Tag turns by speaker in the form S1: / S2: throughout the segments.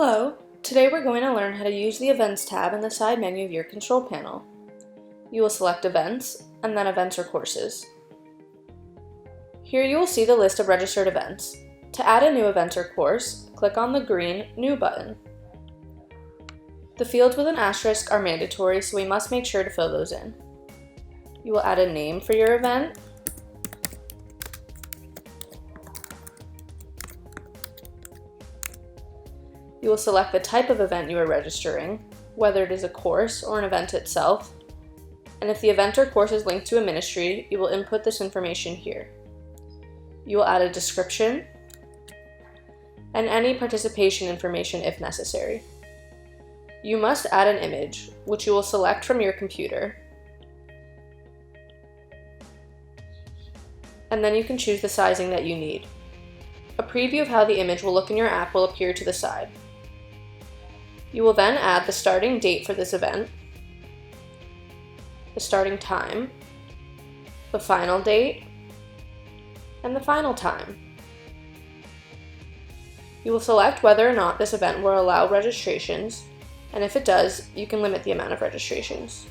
S1: Hello! Today we're going to learn how to use the Events tab in the side menu of your control panel. You will select Events, and then Events or Courses. Here you will see the list of registered events. To add a new event or course, click on the green New button. The fields with an asterisk are mandatory, so we must make sure to fill those in. You will add a name for your event, you will select the type of event you are registering, whether it is a course or an event itself, and if the event or course is linked to a ministry, you will input this information here. You will add a description and any participation information if necessary. You must add an image, which you will select from your computer, and then you can choose the sizing that you need. A preview of how the image will look in your app will appear to the side. You will then add the starting date for this event, the starting time, the final date, and the final time. You will select whether or not this event will allow registrations, and if it does, you can limit the amount of registrations.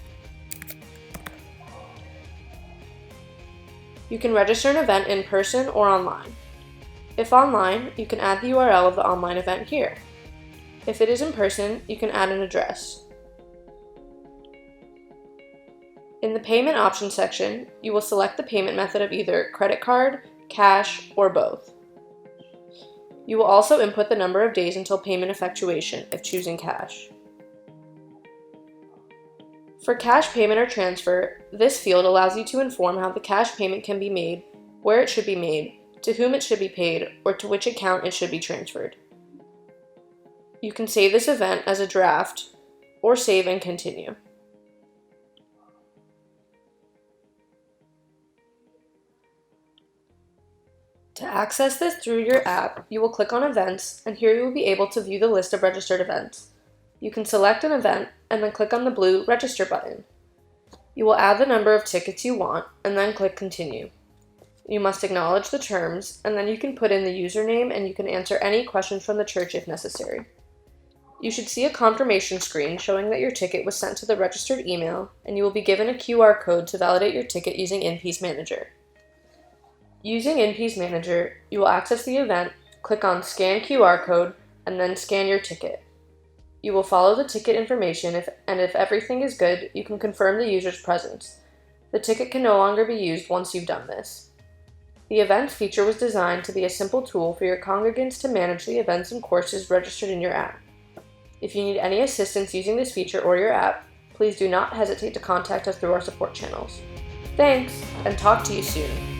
S1: You can register an event in person or online. If online, you can add the URL of the online event here. If it is in person, you can add an address. In the payment options section, you will select the payment method of either credit card, cash, or both. You will also input the number of days until payment effectuation if choosing cash. For cash payment or transfer, this field allows you to inform how the cash payment can be made, where it should be made, to whom it should be paid, or to which account it should be transferred. You can save this event as a draft, or save and continue. To access this through your app, you will click on Events, and here you will be able to view the list of registered events. You can select an event, and then click on the blue Register button. You will add the number of tickets you want, and then click Continue. You must acknowledge the terms, and then you can put in the username and you can answer any questions from the church if necessary. You should see a confirmation screen showing that your ticket was sent to the registered email, and you will be given a QR code to validate your ticket using InPeace Manager. Using InPeace Manager, you will access the event, click on Scan QR Code, and then scan your ticket. You will follow the ticket information, and if everything is good, you can confirm the user's presence. The ticket can no longer be used once you've done this. The Events feature was designed to be a simple tool for your congregants to manage the events and courses registered in your app. If you need any assistance using this feature or your app, please do not hesitate to contact us through our support channels. Thanks, and talk to you soon.